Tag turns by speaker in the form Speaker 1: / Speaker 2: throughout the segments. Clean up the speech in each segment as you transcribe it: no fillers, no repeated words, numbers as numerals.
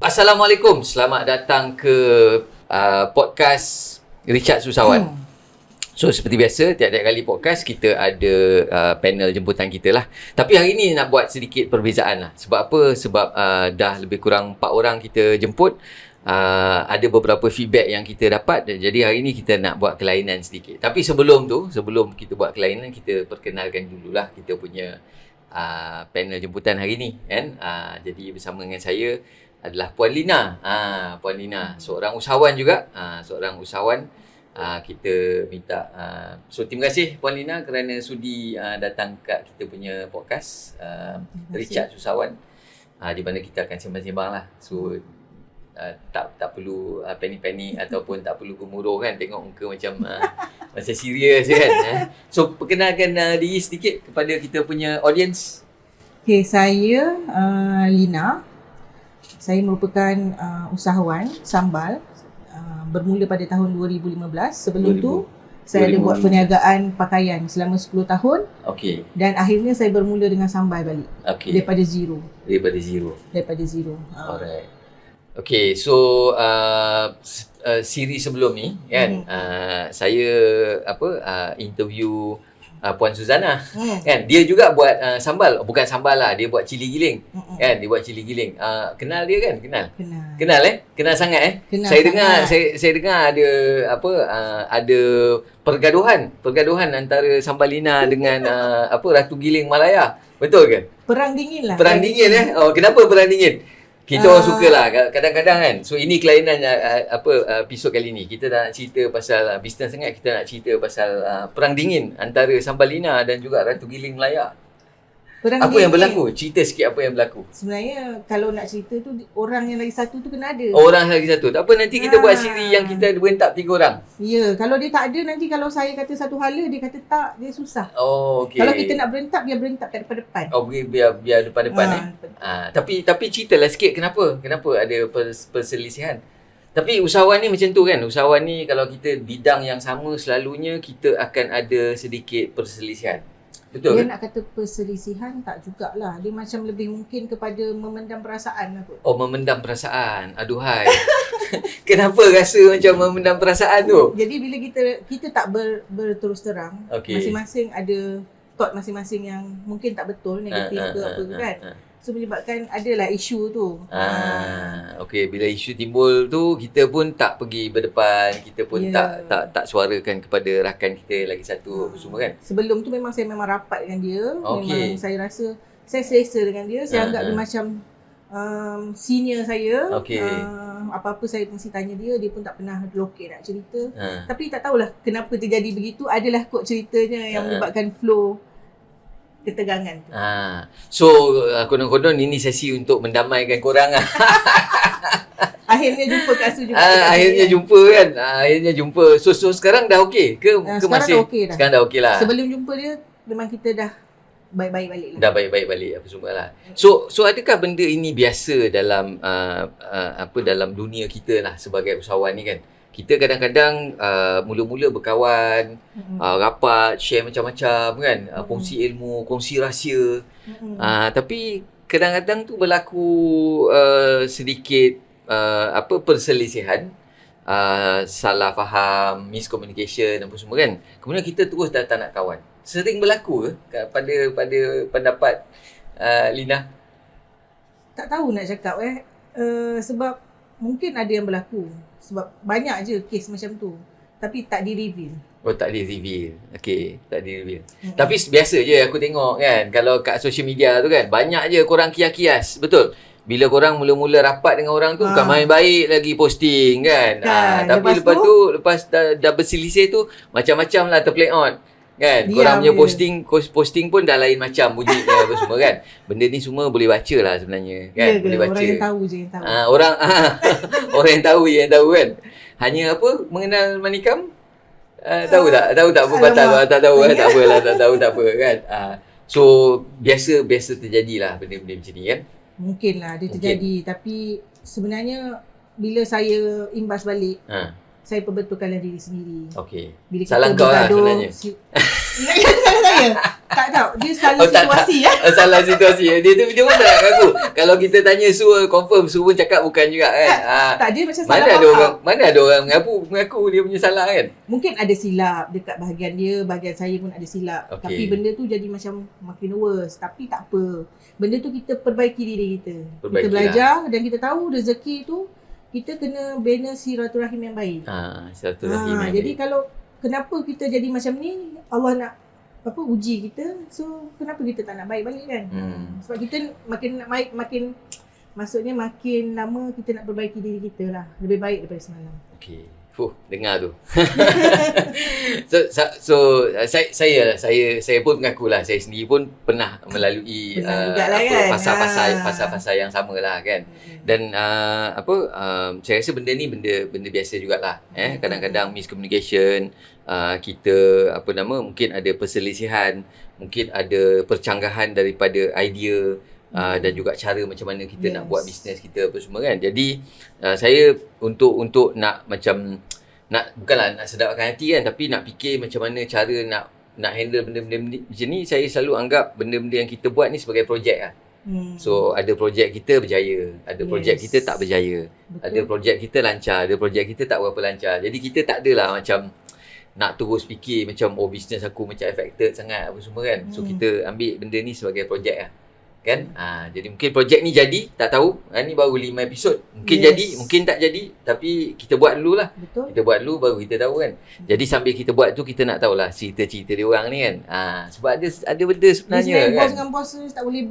Speaker 1: Assalamualaikum, selamat datang ke podcast Richard Susawan. So seperti biasa, tiap-tiap kali podcast kita ada panel jemputan kita lah. Tapi hari ni nak buat sedikit perbezaan lah. Sebab apa? Sebab dah lebih kurang 4 orang kita jemput. Ada beberapa feedback yang kita dapat. Jadi hari ni kita nak buat kelainan sedikit. Tapi sebelum kita buat kelainan, kita perkenalkan dululah kita punya panel jemputan hari ni kan. Jadi bersama dengan saya adalah Puan Lina. Puan Lina seorang usahawan juga. Seorang usahawan. Kita minta so terima kasih Puan Lina kerana sudi datang kat kita punya podcast Richard Susawan, di mana kita akan sembang-sembang lah. So tak perlu panik-panik ataupun tak perlu gemuruh kan, tengok muka macam macam serius kan. So perkenalkan diri sedikit kepada kita punya audience.
Speaker 2: Okay, saya Lina. Saya merupakan usahawan sambal, bermula pada tahun 2015. Sebelum tu saya ada buat perniagaan pakaian selama 10 tahun.
Speaker 1: Okey.
Speaker 2: Dan akhirnya saya bermula dengan sambal balik.
Speaker 1: Okey.
Speaker 2: Daripada zero.
Speaker 1: Daripada zero. Alright. Okey, so siri sebelum ni kan, saya interview Puan Suzana kan. Dia juga buat sambal, bukan sambal lah, dia buat cili giling kan. Dia buat cili giling. Kenal dia kan? Kenal sangat
Speaker 2: Kenal
Speaker 1: saya
Speaker 2: sangat.
Speaker 1: dengar saya dengar ada ada pergaduhan antara Sambal Lina dengan Ratu Giling Malaya. Betul ke?
Speaker 2: Perang dingin lah.
Speaker 1: Perang dingin Oh, kenapa perang dingin? Kita orang sukalah kadang-kadang kan. So ini kelainan episod kali ni. Kita tak nak cerita pasal bisnes sangat, kita nak cerita pasal perang dingin antara Sambal Lina dan juga Ratu Giling Melaya.
Speaker 2: Perang
Speaker 1: Apa
Speaker 2: dingin.
Speaker 1: yang berlaku? Cerita sikit apa yang berlaku.
Speaker 2: Sebenarnya kalau nak cerita tu, orang yang lagi satu tu kena ada.
Speaker 1: Orang lagi satu. Tak apa, nanti kita buat siri yang kita berentap 3 orang.
Speaker 2: Ya, kalau dia tak ada, nanti kalau saya kata satu hala, dia kata tak, dia susah.
Speaker 1: Oh, okey.
Speaker 2: Kalau kita nak berentak, biar berentak kat depan-depan.
Speaker 1: Oh, biar depan-depan Tapi ceritalah sikit kenapa ada perselisihan. Tapi usahawan ni macam tu kan. Usahawan ni kalau kita bidang yang sama, selalunya kita akan ada sedikit perselisihan. Betul
Speaker 2: Dia
Speaker 1: ke?
Speaker 2: nak kata perselisihan tak jugalah. Dia macam lebih mungkin kepada memendam perasaan lah kot.
Speaker 1: Oh, memendam perasaan. Aduhai. Kenapa rasa macam memendam perasaan tu?
Speaker 2: Jadi bila kita tak berterus terang, masing-masing ada thought masing-masing yang mungkin tak betul, negatif ke apa ke kan. So menyebabkan adalah isu tu.
Speaker 1: Okey, bila isu timbul tu, kita pun tak pergi berdepan, kita pun tak suarakan kepada rakan kita lagi satu apa semua kan.
Speaker 2: Sebelum tu memang saya rapat dengan dia.
Speaker 1: Okey.
Speaker 2: Memang saya rasa saya selesa dengan dia. Saya anggap dia macam senior saya.
Speaker 1: Okey.
Speaker 2: Apa-apa saya mesti tanya dia pun tak pernah lokek nak cerita. Tapi tak tahulah kenapa terjadi begitu. Adalah kot ceritanya yang menyebabkan flow ketegangan tu.
Speaker 1: So konon-konon ini sesi untuk mendamaikan korang
Speaker 2: Akhirnya jumpa Kak Su juga.
Speaker 1: Akhirnya jumpa kan. Akhirnya jumpa. So sekarang dah okey ke
Speaker 2: Sekarang
Speaker 1: masih?
Speaker 2: dah okey dah.
Speaker 1: Sekarang dah okey lah.
Speaker 2: Sebelum jumpa dia memang kita dah baik-baik balik lah.
Speaker 1: Dah baik-baik balik apa semua lah. So adakah benda ini biasa dalam dalam dunia kita lah sebagai usahawan ni kan? Kita kadang-kadang mula-mula berkawan, rapat, share macam-macam kan, kongsi ilmu, kongsi rahsia. Tapi kadang-kadang tu berlaku sedikit perselisihan, salah faham, miscommunication apa semua kan. Kemudian kita terus dah tak nak kawan. Sering berlaku ke pada pendapat Lina?
Speaker 2: Tak tahu nak cakap sebab mungkin ada yang berlaku. Sebab banyak je kes macam tu. Tapi tak di-reveal.
Speaker 1: Oh, tak di-reveal. Okey, tak di-reveal. Tapi biasa je aku tengok kan, kalau kat social media tu kan, banyak je korang kias-kias. Betul? Bila korang mula-mula rapat dengan orang tu, bukan main baik lagi posting kan. Tapi lepas dah berselisih tu, macam-macam lah terplay on. Kan? Korang punya posting pun dah lain macam bunyinya apa semua kan. Benda ni semua boleh baca lah sebenarnya kan. Boleh baca.
Speaker 2: Orang yang tahu je yang tahu.
Speaker 1: Orang yang tahu je yang tahu kan. Hanya mengenal Manikam? Tahu tak apa patah? Tak tahu tak apalah, tak apa kan. So biasa terjadilah benda-benda macam ni kan.
Speaker 2: Mungkinlah dia terjadi, tapi sebenarnya bila saya imbas balik, saya perbetulkanlah diri sendiri.
Speaker 1: Okey.
Speaker 2: Bila
Speaker 1: Salah kau lah sebenarnya.
Speaker 2: Ingat salah saya? Tak tahu. Dia salah situasi ya.
Speaker 1: Salah situasi. Dia pun tak nak ngaku. Kalau kita tanya Su confirm, Su pun cakap bukan juga kan.
Speaker 2: Tak, dia macam salah faham.
Speaker 1: Mana ada orang mengaku dia punya salah kan.
Speaker 2: Mungkin ada silap dekat bahagian dia, bahagian saya pun ada silap.
Speaker 1: Okey.
Speaker 2: Tapi benda tu jadi macam makin worse. Tapi tak apa. Benda tu kita perbaiki diri kita. Kita belajar dan kita tahu rezeki tu kita kena bina silaturahim yang baik.
Speaker 1: Silaturahim.
Speaker 2: Jadi kalau kenapa kita jadi macam ni, Allah nak uji kita. So kenapa kita tak nak baik balik kan? Sebab kita makin nak baik, maksudnya makin lama kita nak perbaiki diri kita lah. Lebih baik daripada semalam.
Speaker 1: Okey. Dengar tu. so saya pun mengakulah, saya sendiri pun pernah melalui fasa-fasa yang sama lah kan. Dan saya rasa benda ni benda biasa jugalah. Kadang-kadang miscommunication, kita mungkin ada perselisihan, mungkin ada percanggahan daripada idea, dan juga cara macam mana kita nak buat bisnes kita apa semua kan. Jadi saya untuk nak macam bukanlah nak sedapkan hati kan, tapi nak fikir macam mana cara nak handle benda-benda macam ni. Saya selalu anggap benda-benda yang kita buat ni sebagai projek lah. So ada projek kita berjaya, ada projek kita tak berjaya. Betul. Ada projek kita lancar, ada projek kita tak berapa lancar. Jadi kita tak adalah macam nak terus fikir macam bisnes aku macam affected sangat apa semua kan. So kita ambil benda ni sebagai projek lah kan. Jadi mungkin projek ni jadi, tak tahu. Ni baru 5 episod. Mungkin jadi, mungkin tak jadi, tapi kita buat dulu lah.
Speaker 2: Betul.
Speaker 1: Kita buat dulu baru kita tahu kan. Jadi sambil kita buat tu, kita nak tahulah cerita-cerita dia orang ni kan. Sebab ada benda sebenarnya kan.
Speaker 2: Bos dengan bos tak boleh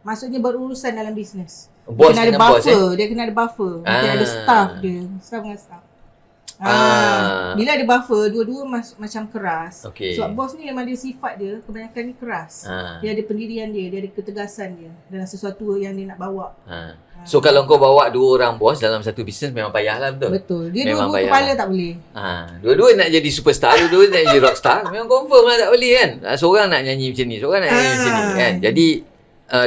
Speaker 2: maksudnya berurusan dalam bisnes.
Speaker 1: Bos
Speaker 2: dia kena ada buffer, dia kena ada buffer. Mungkin ada staff dia, staff dengan staff. Bila ada buffer, dua-dua macam keras.
Speaker 1: Okay.
Speaker 2: Sebab bos ni memang dia sifat dia, kebanyakan ni keras. Dia ada pendirian dia ada ketegasan dia dalam sesuatu yang dia nak bawa.
Speaker 1: So kalau kau bawa 2 orang bos dalam satu bisnes memang payahlah, betul?
Speaker 2: Betul. Dia memang dua-dua kepala tak boleh.
Speaker 1: Dua-dua nak jadi superstar, dua-dua nak jadi rockstar, memang confirm lah tak boleh kan. Seorang nak nyanyi macam ni, seorang nak nyanyi macam ni kan. Jadi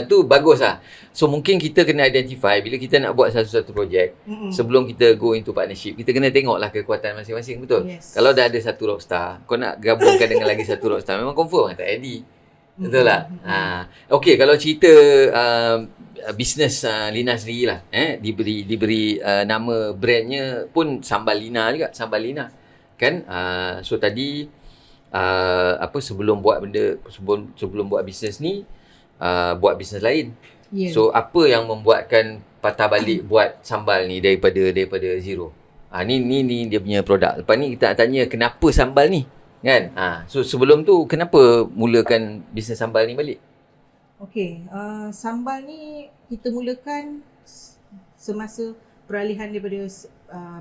Speaker 1: tu bagus lah. So mungkin kita kena identify bila kita nak buat satu-satu projek, sebelum kita go into partnership, kita kena tengoklah kekuatan masing-masing, betul?
Speaker 2: Yes.
Speaker 1: Kalau dah ada satu rockstar, kau nak gabungkan dengan lagi satu rockstar, memang confirm tak jadi. Betul tak? Okay, kalau cerita bisnes Lina sendiri lah, diberi nama brandnya pun Sambal Lina juga, Sambal Lina kan. So tadi sebelum buat bisnes ni, buat bisnes lain. So apa yang membuatkan patah balik buat sambal ni daripada zero? Ni dia punya produk. Lepas ni kita nak tanya kenapa sambal ni kan. So sebelum tu kenapa mulakan bisnes sambal ni balik?
Speaker 2: Okey, sambal ni kita mulakan semasa peralihan daripada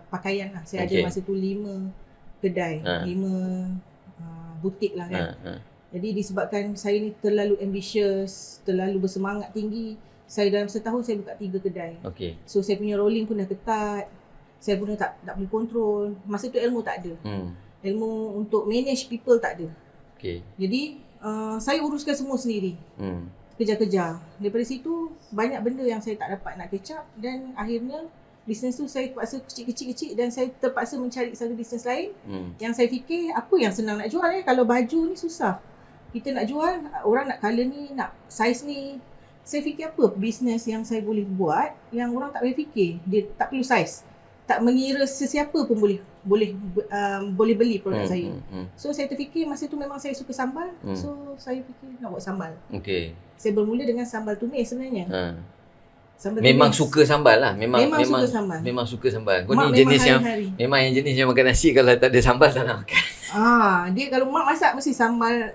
Speaker 2: pakaian lah. Saya ada masa tu 5 kedai, 5 butik lah kan. Jadi disebabkan saya ni terlalu ambitious, terlalu bersemangat tinggi, saya dalam setahun saya buka 3 kedai. So saya punya rolling pun dah ketat. Saya pun tak boleh kontrol. Masa tu ilmu tak ada. Ilmu untuk manage people tak ada. Jadi saya uruskan semua sendiri. Kejar-kejar. Daripada situ banyak benda yang saya tak dapat nak catch up, dan akhirnya bisnes tu saya terpaksa kecil-kecil dan saya terpaksa mencari satu bisnes lain yang saya fikir apa yang senang nak jual kalau baju ni susah. Kita nak jual, orang nak colour ni, nak size ni. Saya fikir apa bisnes yang saya boleh buat yang orang tak payah fikir. Dia tak perlu size. Tak mengira sesiapa pun boleh beli produk saya. So saya terfikir masa tu memang saya suka sambal. So saya fikir nak buat sambal. Saya bermula dengan sambal tumis sebenarnya.
Speaker 1: Memang suka sambal lah. Memang
Speaker 2: suka sambal.
Speaker 1: Memang suka sambal. Kau ni jenis yang jenis yang makan nasi, kalau tak ada sambal tak nak makan.
Speaker 2: Dia kalau mak masak mesti sambal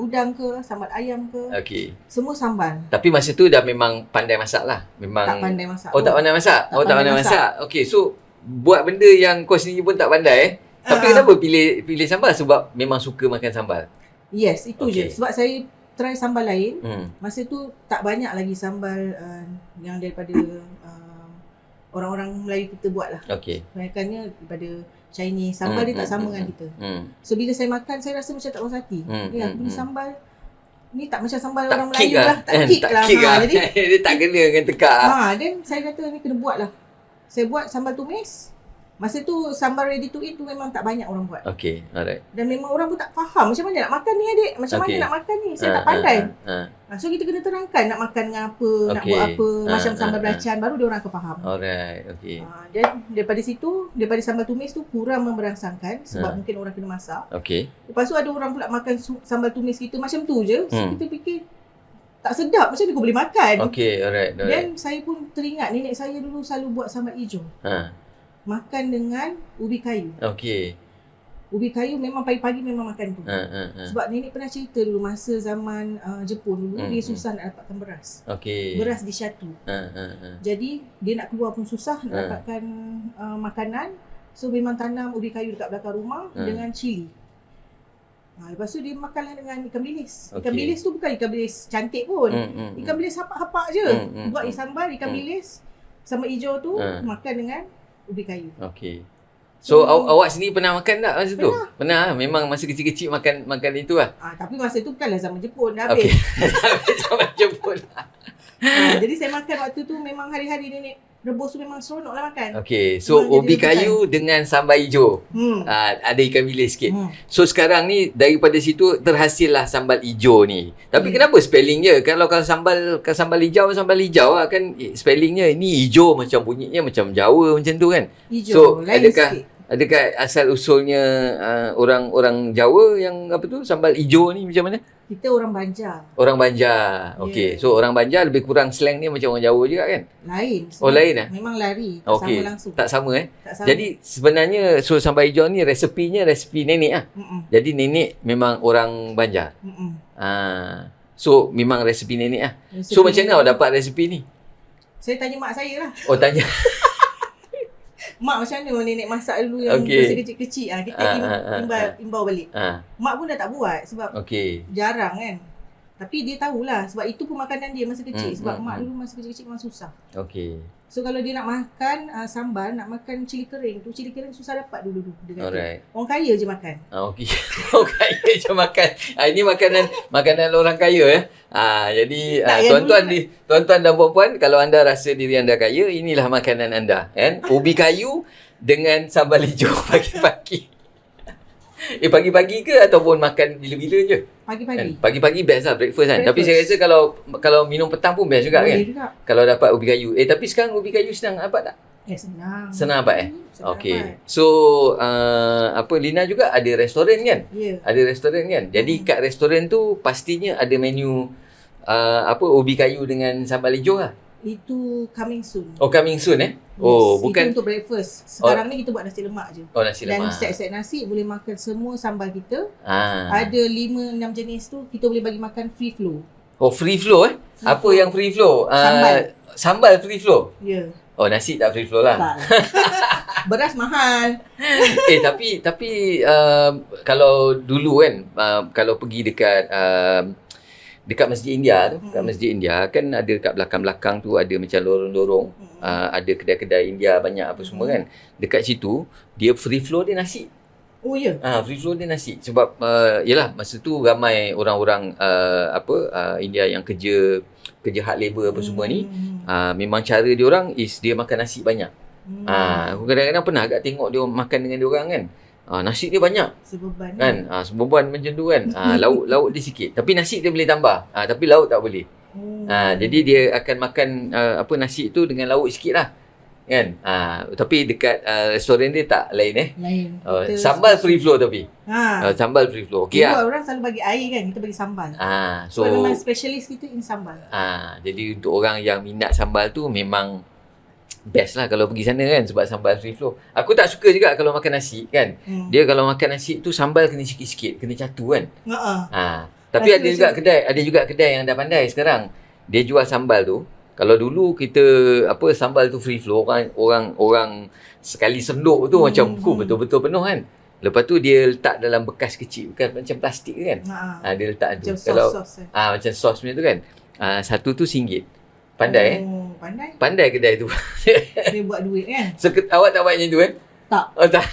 Speaker 2: udang ke, sambal ayam ke. Semua sambal.
Speaker 1: Tapi masa tu dah memang pandai masak lah. Memang
Speaker 2: tak pandai masak.
Speaker 1: Tak pandai masak. Tak pandai masak. Okey, so buat benda yang kau sendiri pun tak pandai Tapi kenapa pilih sambal? Sebab memang suka makan sambal.
Speaker 2: Yes, itu je. Sebab saya try sambal lain. Masa tu tak banyak lagi sambal yang daripada orang-orang Melayu kita buat lah. Kebanyakannya daripada Chinese. Sambal dia tak sama dengan kita. So bila saya makan, saya rasa macam tak puas hati. Aku ni sambal ni tak macam sambal orang Melayu lah. Tak kick lah.
Speaker 1: Jadi dia tak kena dengan tekak.
Speaker 2: Then saya kata ni kena buat lah. Saya buat sambal tumis. Masa tu sambal ready to eat tu memang tak banyak orang buat.
Speaker 1: Okey, alright.
Speaker 2: Dan memang orang pun tak faham macam mana nak makan ni adik. Macam
Speaker 1: Okey.
Speaker 2: mana nak makan ni. Saya tak pandai.
Speaker 1: Ah.
Speaker 2: So kita kena terangkan nak makan dengan apa, nak
Speaker 1: Okey.
Speaker 2: buat apa. Macam
Speaker 1: Ah,
Speaker 2: sambal
Speaker 1: ah,
Speaker 2: belacan baru dia orang akan faham.
Speaker 1: Alright, okey.
Speaker 2: Dan daripada situ, daripada sambal tumis tu kurang memberangsangkan sebab
Speaker 1: Ah.
Speaker 2: mungkin orang kena masak.
Speaker 1: Okey.
Speaker 2: Lepas tu ada orang pula makan sambal tumis kita macam tu je. So
Speaker 1: Hmm.
Speaker 2: kita fikir tak sedap, macam mana kau boleh makan?
Speaker 1: Okey, alright.
Speaker 2: Dan saya pun teringat nenek saya dulu selalu buat sambal hijau. Makan dengan ubi kayu.
Speaker 1: Okey.
Speaker 2: Ubi kayu memang pagi-pagi memang makan tu. Sebab nenek pernah cerita dulu masa zaman Jepun dulu dia susah nak dapatkan beras.
Speaker 1: Okey.
Speaker 2: Beras di syatu. Jadi dia nak keluar pun susah nak dapatkan makanan. So memang tanam ubi kayu dekat belakang rumah dengan cili. Lepas tu dia makanlah dengan ikan bilis. Ikan
Speaker 1: Okey.
Speaker 2: bilis tu bukan ikan bilis cantik pun. Ikan bilis hapak-hapak je. Buat sambal ikan bilis sama hijau tu makan dengan ubi kayu.
Speaker 1: Okey. So awak sendiri pernah makan tak masa tu? Pernah. Memang masa kecil-kecil makan itu lah.
Speaker 2: Tapi masa tu bukanlah zaman Jepun dah
Speaker 1: Okey.
Speaker 2: habis.
Speaker 1: Sama Jepun.
Speaker 2: Jadi saya makan waktu tu memang hari-hari nenek rebus tu memang seronok lah makan.
Speaker 1: Okey. So
Speaker 2: Memang
Speaker 1: ubi
Speaker 2: jadi
Speaker 1: kayu dengan sambal hijau. Ada ikan bilis sikit. So sekarang ni daripada situ terhasillah sambal hijau ni. Tapi kenapa spelling je? Kalau sambal hijau lah kan spellingnya ni hijau macam bunyinya macam Jawa macam tu kan.
Speaker 2: Hijau,
Speaker 1: So
Speaker 2: lain sikit.
Speaker 1: adakah asal usulnya orang Jawa yang apa tu sambal hijau ni macam mana?
Speaker 2: Kita orang Banjar.
Speaker 1: Orang Banjar. Okey. So orang Banjar lebih kurang slang ni macam orang Jawa juga kan?
Speaker 2: Lain.
Speaker 1: Oh, lain eh?
Speaker 2: Memang lari. Tak
Speaker 1: Okey.
Speaker 2: sama langsung.
Speaker 1: Tak sama
Speaker 2: Tak sama.
Speaker 1: Jadi sebenarnya so sambal hijau ni resepi nenek ah. Jadi nenek memang orang Banjar. So memang resepi nenek ah. So macam mana awak dapat resepi ni?
Speaker 2: Saya tanya mak saya lah.
Speaker 1: Oh tanya.
Speaker 2: Mak macam mana nenek masak dulu yang
Speaker 1: Okey.
Speaker 2: masa kecil-kecil. Kita imbau balik. Mak pun dah tak buat sebab
Speaker 1: Okey.
Speaker 2: jarang kan. Tapi dia tahulah sebab itu pun makanan dia masa kecil. Sebab mak
Speaker 1: hmm.
Speaker 2: dulu masa kecil-kecil memang susah.
Speaker 1: Okey.
Speaker 2: So kalau dia nak makan sambal, nak makan cili kering tu, cili kering susah dapat dulu dia kata.
Speaker 1: Alright.
Speaker 2: Orang kaya je makan.
Speaker 1: Okey. Orang kaya je makan. Ini makanan orang kaya jadi
Speaker 2: Tak, yang
Speaker 1: tuan-tuan dan puan-puan, kalau anda rasa diri anda kaya, inilah makanan anda kan. Ubi kayu dengan sambal hijau pagi-pagi. Pagi-pagi ke ataupun makan bila-bila je?
Speaker 2: Pagi-pagi.
Speaker 1: Kan? Pagi-pagi best lah breakfast kan. Tapi saya
Speaker 2: Breakfast.
Speaker 1: rasa kalau minum petang pun best juga
Speaker 2: Boleh
Speaker 1: kan.
Speaker 2: juga.
Speaker 1: Kalau dapat ubi kayu. Tapi sekarang ubi kayu senang dapat tak?
Speaker 2: Senang.
Speaker 1: Senang dapat
Speaker 2: Senang
Speaker 1: Okey.
Speaker 2: dapat.
Speaker 1: So Lina juga ada restoran kan?
Speaker 2: Ya.
Speaker 1: Ada restoran kan? Jadi kat restoran tu pastinya ada menu ubi kayu dengan sambal hijau lah.
Speaker 2: Itu coming soon.
Speaker 1: Oh coming soon
Speaker 2: Yes,
Speaker 1: bukan.
Speaker 2: itu untuk breakfast. Sekarang ni kita buat nasi lemak je.
Speaker 1: Oh nasi
Speaker 2: Dan
Speaker 1: lemak.
Speaker 2: set-set nasi boleh makan semua sambal kita.
Speaker 1: Ah.
Speaker 2: Ada 5-6 jenis tu kita boleh bagi makan free flow.
Speaker 1: Oh free flow Apa
Speaker 2: flow.
Speaker 1: yang free flow?
Speaker 2: Sambal.
Speaker 1: Sambal free flow.
Speaker 2: Ya.
Speaker 1: Oh nasi tak free flow lah.
Speaker 2: Tak. Beras mahal.
Speaker 1: Tapi kalau dulu kan kalau pergi dekat Masjid India tu, kat Masjid India kan ada dekat belakang-belakang tu ada macam lorong-lorong, ada kedai-kedai India banyak apa semua kan. Dekat situ dia free flow dia nasi.
Speaker 2: Oh ya.
Speaker 1: Free flow dia nasi sebab yalah masa tu ramai orang-orang India yang kerja hard labor apa semua ni. Memang cara dia orang is dia makan nasi banyak. Aku kadang-kadang pernah agak tengok dia makan dengan dia orang kan. Nasi dia banyak
Speaker 2: Sebeban
Speaker 1: kan. Sebeban macam tu kan. Lauk dia sikit. Tapi nasi dia boleh tambah. Tapi lauk tak boleh. Jadi dia akan makan nasi tu dengan lauk sikit lah. Kan? Tapi dekat restoran dia tak lain
Speaker 2: lain.
Speaker 1: sambal free flow tapi. Sambal free flow. Okey
Speaker 2: Dulu
Speaker 1: lah.
Speaker 2: orang selalu bagi air kan, kita bagi sambal.
Speaker 1: So
Speaker 2: So memang specialist kita in sambal.
Speaker 1: jadi untuk orang yang minat sambal tu memang best lah kalau pergi sana kan sebab sambal free flow. Aku tak suka juga kalau makan nasi kan. Dia kalau makan nasi tu sambal kena sikit-sikit, kena catu kan. Tapi
Speaker 2: Nasi
Speaker 1: ada juga kedai yang dah pandai sekarang. Dia jual sambal tu. Kalau dulu kita sambal tu free flow, orang sekali senduk tu macam betul-betul penuh kan. Lepas tu dia letak dalam bekas kecil, bukan macam plastik kan. Dia letak tu.
Speaker 2: Macam
Speaker 1: Kalau
Speaker 2: sos-sos
Speaker 1: macam sos punya tu kan. Satu tu RM1. Pandai
Speaker 2: Pandai.
Speaker 1: Pandai kedai tu.
Speaker 2: Dia buat duit kan.
Speaker 1: So, awak tak buat macam tu kan?
Speaker 2: Tak.
Speaker 1: Oh tak.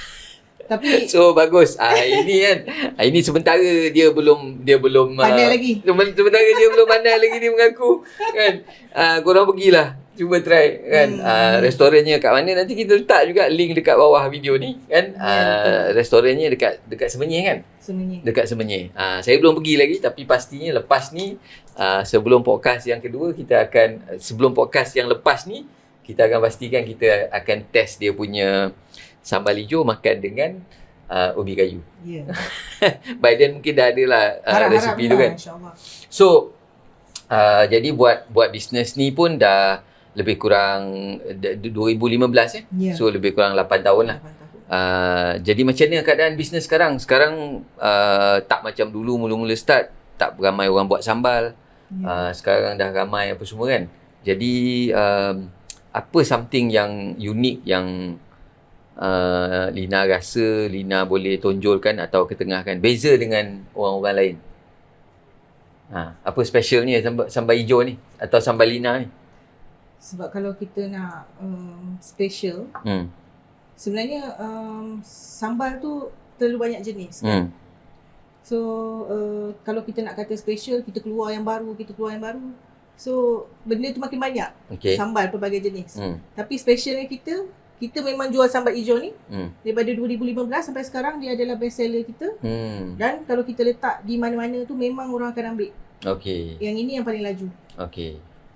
Speaker 2: Tapi
Speaker 1: So bagus. Ini kan. Ini sementara dia belum
Speaker 2: pandai lagi.
Speaker 1: Sementara dia belum pandai lagi dia mengaku kan. Korang pergilah Cuba try kan. Restorannya kat mana, nanti kita letak juga link dekat bawah video ni kan. Restorannya dekat Semenyih kan. Dekat Semenyih. Saya belum pergi lagi, tapi pastinya lepas ni sebelum podcast yang kedua sebelum podcast yang lepas ni kita akan pastikan kita akan test dia punya sambal hijau makan dengan ubi kayu. By then mungkin dah ada lah resepi tu kan. So jadi buat bisnes ni pun dah lebih kurang 2015 So lebih kurang 8 tahun lah. Jadi macam mana keadaan bisnes sekarang? Sekarang tak macam dulu mula-mula start tak ramai orang buat sambal. Sekarang dah ramai apa semua kan. Jadi apa something yang unik yang Lina rasa Lina boleh tonjolkan atau ketengahkan beza dengan orang-orang lain? Apa specialnya sambal hijau ni atau sambal Lina ni?
Speaker 2: Sebab kalau kita nak special, sebenarnya sambal tu terlalu banyak jenis kan? So kalau kita nak kata special, kita keluar yang baru. So benda tu makin banyak. Sambal pelbagai jenis. Tapi specialnya kita memang jual sambal hijau ni daripada 2015 sampai sekarang dia adalah best seller kita. Dan kalau kita letak di mana-mana tu memang orang akan ambil. Yang ini yang paling laju.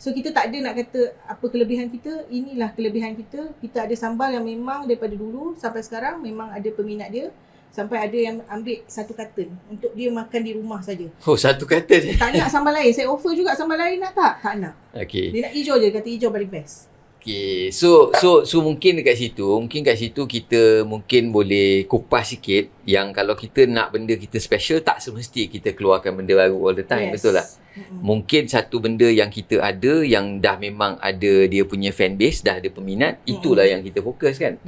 Speaker 2: So kita tak ada nak kata apa kelebihan kita, inilah kelebihan kita. Kita ada sambal yang memang daripada dulu sampai sekarang memang ada peminat dia. Sampai ada yang ambil satu carton untuk dia makan di rumah saja.
Speaker 1: Satu carton.
Speaker 2: Tak nak sambal lain. Saya offer juga sambal lain nak tak? Tak nak. Dia nak hijau je, kata hijau paling best.
Speaker 1: So mungkin kat situ kita mungkin boleh kupas sikit yang kalau kita nak benda kita special, tak semesti kita keluarkan benda baru all the time. Betul tak? Mungkin satu benda yang kita ada yang dah memang ada dia punya fan base, dah ada peminat, itulah yang kita fokus kan.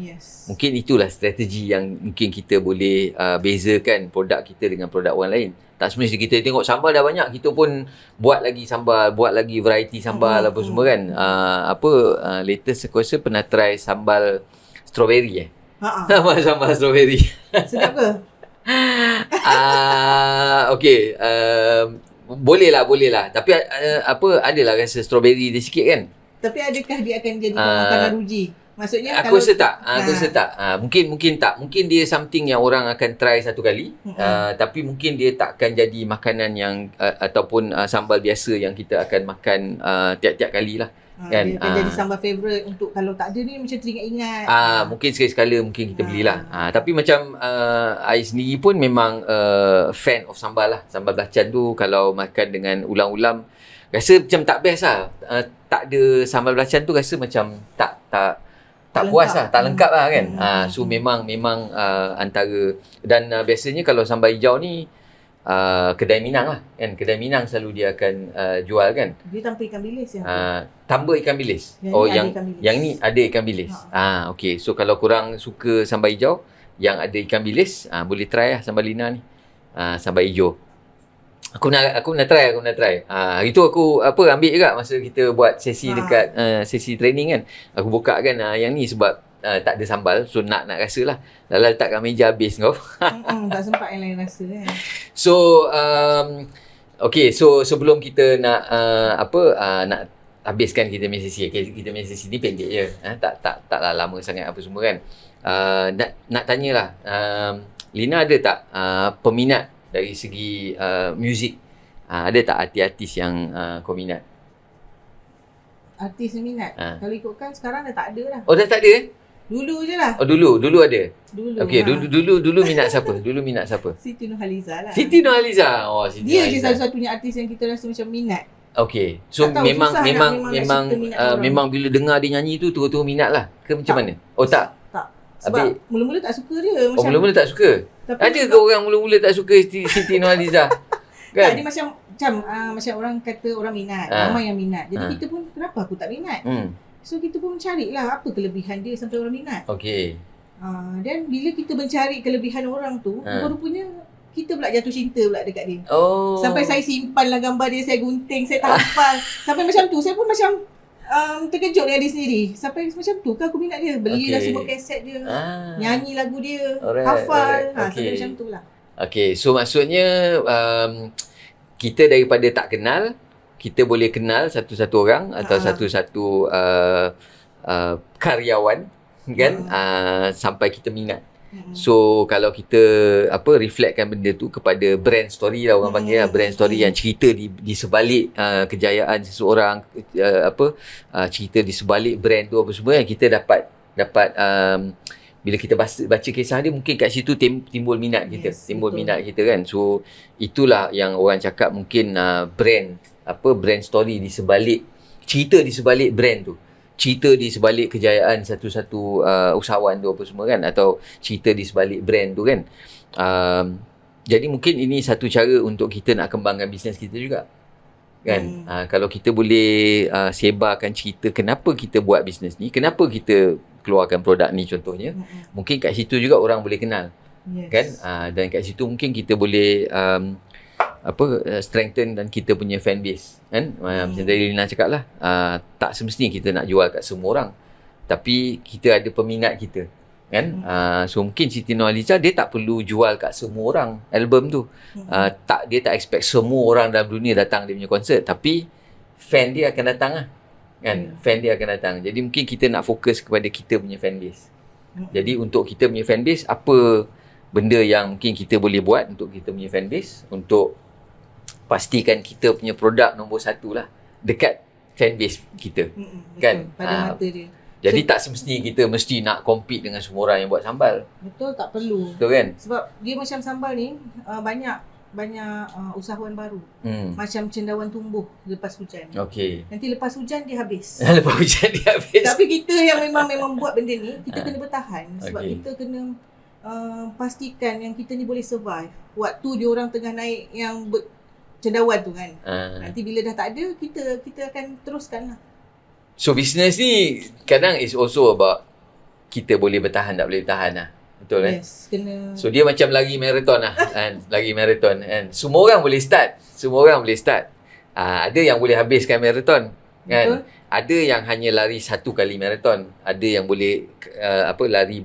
Speaker 1: Mungkin itulah strategi yang mungkin kita boleh bezakan produk kita dengan produk orang lain. Tak semesti kita tengok sambal dah banyak, kita pun buat lagi sambal, buat lagi variety sambal apa semua kan. Latest aku rasa pernah try sambal strawberry sambal strawberry.
Speaker 2: Sedap ke?
Speaker 1: Boleh lah. Tapi adalah rasa strawberry dia sikit kan.
Speaker 2: Tapi adakah dia akan jadi makanan ruji? Maksudnya
Speaker 1: aku rasa tak. Mungkin tak. Mungkin dia something yang orang akan try satu kali. Tapi mungkin dia tak akan jadi makanan yang ataupun sambal biasa yang kita akan makan tiap-tiap kali lah. Kan?
Speaker 2: Dia akan jadi sambal favourite untuk kalau tak ada ni macam teringat-ingat.
Speaker 1: Mungkin sekali-sekala mungkin kita belilah. Tapi macam I sendiri pun memang fan of sambal lah. Sambal belacan tu kalau makan dengan ulam-ulam rasa macam tak best lah. Tak ada sambal belacan tu rasa macam tak puas lah, tak lengkap lah kan. So memang antara dan biasanya kalau sambal hijau ni kedai Minang lah kan. Kedai Minang selalu dia akan jual kan.
Speaker 2: Dia tanpa ikan bilis ya.
Speaker 1: Tambah ikan bilis. Yang ni ada ikan bilis. Okay. So kalau korang suka sambal hijau yang ada ikan bilis, boleh try lah sambal Lina ni. Sambal hijau. Aku nak try. Hari tu aku ambil juga masa kita buat sesi dekat sesi training kan. Aku buka kan yang ni sebab tak ada sambal. So nak rasa lah. Lala letak kat meja habis kau.
Speaker 2: Tak sempat yang lain rasa kan.
Speaker 1: So so sebelum kita nak nak habiskan kita punya sesi. Kita punya sesi ni pendek je. Taklah lama sangat apa semua kan. Nak tanyalah, Lina ada tak peminat dari segi muzik? Ada tak artis-artis yang kau minat?
Speaker 2: Artis yang minat? Kalau ikutkan sekarang dah tak ada lah.
Speaker 1: Dah tak ada?
Speaker 2: Dulu je lah.
Speaker 1: Dulu ada?
Speaker 2: Okey,
Speaker 1: dulu minat siapa?
Speaker 2: Siti Nurhaliza lah.
Speaker 1: Siti Nurhaliza.
Speaker 2: Dia je satu-satunya artis yang kita rasa macam minat.
Speaker 1: Okey. So memang bila dengar dia nyanyi tu terus minat lah. Ke macam mana? Tak.
Speaker 2: Sebab mula-mula tak suka dia.
Speaker 1: Mula-mula tak suka? Ada ke orang mula-mula tak suka Siti Nurhaliza?
Speaker 2: Kan? Dia macam orang kata orang minat. Ramai yang minat. Jadi kita pun kenapa aku tak minat? So kita pun mencarilah apa kelebihan dia sampai orang minat.
Speaker 1: Okey.
Speaker 2: Dan bila kita mencari kelebihan orang tu, rupanya kita pula jatuh cinta pula dekat dia. Sampai saya simpanlah gambar dia, saya gunting, saya tak hafal. Sampai macam tu, saya pun macam terkejut dengan diri sendiri. Sampai macam tu ke aku minat dia. Belilah semua kaset dia. Nyanyi lagu dia. Hafal. Sampai macam tu lah.
Speaker 1: Okay, so maksudnya kita daripada tak kenal, kita boleh kenal satu-satu orang atau satu-satu karyawan kan, sampai kita minat. So kalau kita reflectkan benda tu kepada brand story lah, orang panggil lah, brand story yang cerita di sebalik kejayaan seseorang, cerita di sebalik brand tu apa semua, yang kita dapat bila kita baca kisah dia, mungkin kat situ timbul minat kita, minat kita kan. So itulah yang orang cakap mungkin brand story di sebalik cerita, di sebalik brand tu, cerita di sebalik kejayaan satu-satu usahawan tu apa semua kan, atau cerita di sebalik brand tu kan. Jadi mungkin ini satu cara untuk kita nak kembangkan bisnes kita juga kan. Kalau kita boleh sebarkan cerita kenapa kita buat bisnes ni, kenapa kita keluarkan produk ni contohnya, mungkin kat situ juga orang boleh kenal. Kan. Dan kat situ mungkin kita boleh strengthen dan kita punya fan base kan. Macam tadi Lina cakap lah, tak semestinya kita nak jual kat semua orang, tapi kita ada peminat kita kan. So mungkin Siti Nurhaliza dia tak perlu jual kat semua orang album tu. Dia tak expect semua orang dalam dunia datang dia punya konsert, tapi fan dia akan datang lah kan. Fan dia akan datang. Jadi mungkin kita nak fokus kepada kita punya fan base. Jadi untuk kita punya fan base, apa benda yang mungkin kita boleh buat untuk kita punya fan base, untuk pastikan kita punya produk nombor satu lah dekat fan base kita. Kan?
Speaker 2: Betul, pada mata dia.
Speaker 1: Jadi tak semestinya kita mesti nak compete dengan semua orang yang buat sambal.
Speaker 2: Betul, tak perlu.
Speaker 1: Betul kan?
Speaker 2: Sebab dia macam sambal ni, banyak usahawan baru. Macam cendawan tumbuh lepas hujan.
Speaker 1: Okey.
Speaker 2: Nanti lepas hujan dia habis.
Speaker 1: Lepas hujan dia habis.
Speaker 2: Tapi kita yang memang buat benda ni, kita kena bertahan. Sebab kita kena pastikan yang kita ni boleh survive. Waktu dia orang tengah naik yang cendawan tu kan. Nanti bila dah tak ada, kita akan teruskan lah.
Speaker 1: So business ni kadang is also about kita boleh bertahan tak boleh bertahan lah. Betul kan?
Speaker 2: Yes, kena.
Speaker 1: So dia macam lari marathon lah kan. Lari marathon kan. Semua orang boleh start. Ada yang boleh habiskan marathon kan. Betul. Ada yang hanya lari satu kali marathon. Ada yang boleh lari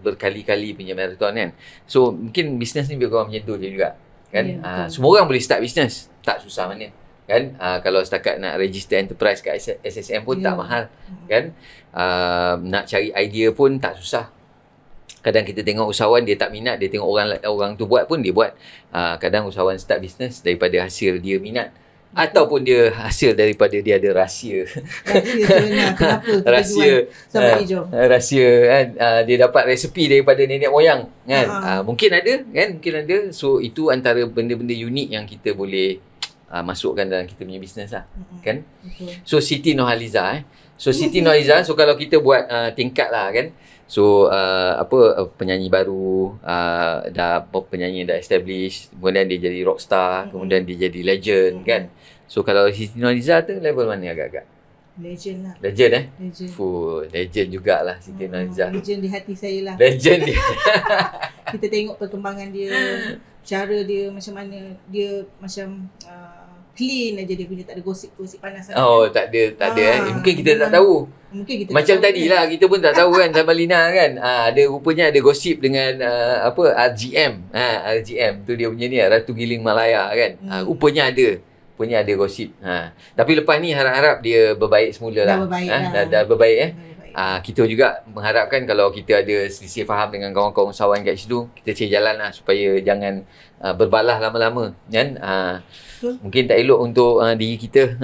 Speaker 1: berkali-kali punya marathon kan. So mungkin bisnes ni lebih kurang macam tu je juga kan. Semua orang boleh start bisnes. Tak susah mana kan. Kalau setakat nak register enterprise kat SSM pun tak mahal kan. Nak cari idea pun tak susah. Kadang kita tengok usahawan dia tak minat, dia tengok orang tu buat pun dia buat. Kadang usahawan start bisnes daripada hasil dia minat, ataupun dia hasil daripada dia ada rahsia.
Speaker 2: Rahsia sebenarnya kenapa kita
Speaker 1: rahsia
Speaker 2: jual sambal hijau.
Speaker 1: Rahsia kan, dia dapat resepi daripada nenek moyang kan. Mungkin ada kan, mungkin ada. So itu antara benda-benda unik yang kita boleh masukkan dalam kita punya bisnes lah kan. So Siti Nurhaliza Siti Nurhaliza, so kalau kita buat tingkat lah kan. So penyanyi baru, penyanyi dah established, kemudian dia jadi rockstar, kemudian dia jadi legend kan. So kalau Siti Nurhaliza tu level mana agak-agak?
Speaker 2: Legend lah.
Speaker 1: Legend
Speaker 2: Legend.
Speaker 1: Legend jugalah Siti Nurhaliza.
Speaker 2: Legend di hati saya lah.
Speaker 1: Legend dia.
Speaker 2: Kita tengok perkembangan dia, cara dia macam mana, dia macam clean aja dia punya, tak ada gosip-gosip panas.
Speaker 1: Oh, tak ada. Mungkin kita tak tahu.
Speaker 2: Mungkin kita
Speaker 1: macam tadi lah, kita pun tak tahu kan sama Lina kan. Rupanya ada gosip dengan RGM. RGM tu dia punya ni, Ratu Giling Malaya kan. Rupanya ada gosip. Tapi lepas ni harap-harap dia berbaik semula lah. Dah berbaik kita juga mengharapkan kalau kita ada selisih faham dengan kawan-kawan usahawan kat situ, kita cari jalan lah supaya jangan berbalah lama-lama kan. Mungkin tak elok untuk diri kita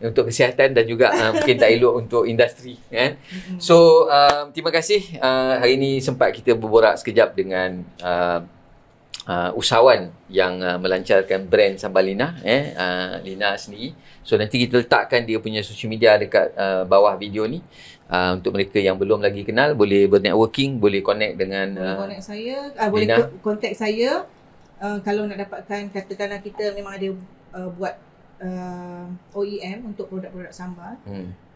Speaker 1: untuk kesihatan, dan juga mungkin tak elok untuk industri kan. So terima kasih hari ini sempat kita berborak sekejap dengan usahawan yang melancarkan brand Sambal Lina, Lina sendiri. So nanti kita letakkan dia punya social media dekat bawah video ni. Untuk mereka yang belum lagi kenal, boleh bernetworking, boleh connect dengan
Speaker 2: boleh connect saya, boleh contact saya. Kalau nak dapatkan, katakanlah kita memang ada buat OEM untuk produk-produk sambal.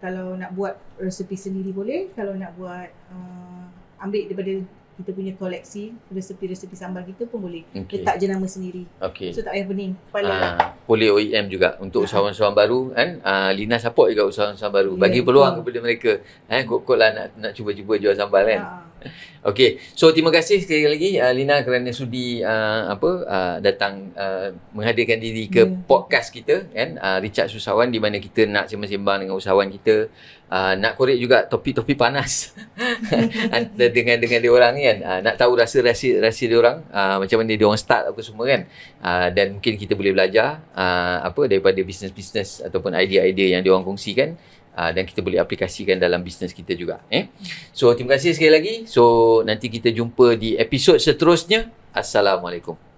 Speaker 2: Kalau nak buat resepi sendiri boleh. Kalau nak buat ambil daripada kita punya koleksi resepi-resepi sambal kita pun boleh. Letak jenama sendiri. So tak payah pening kepala.
Speaker 1: Boleh OEM juga untuk usahawan-usahawan baru kan. Lina support juga usahawan-usahawan baru. Bagi peluang kepada mereka. Kot-kot lah nak cuba-cuba jual sambal kan. Okey, so terima kasih sekali lagi Lina kerana sudi datang menghadirkan diri ke podcast kita kan, Richard Usahawan, di mana kita nak sembang-sembang dengan usahawan kita, nak korek juga topik-topik panas dengan dia orang ni kan, nak tahu rahsia dia orang, macam mana dia orang start apa semua kan, dan mungkin kita boleh belajar daripada bisnes-bisnes ataupun idea-idea yang dia orang kongsikan. Dan kita boleh aplikasikan dalam bisnes kita juga. So, terima kasih sekali lagi. So, nanti kita jumpa di episod seterusnya. Assalamualaikum.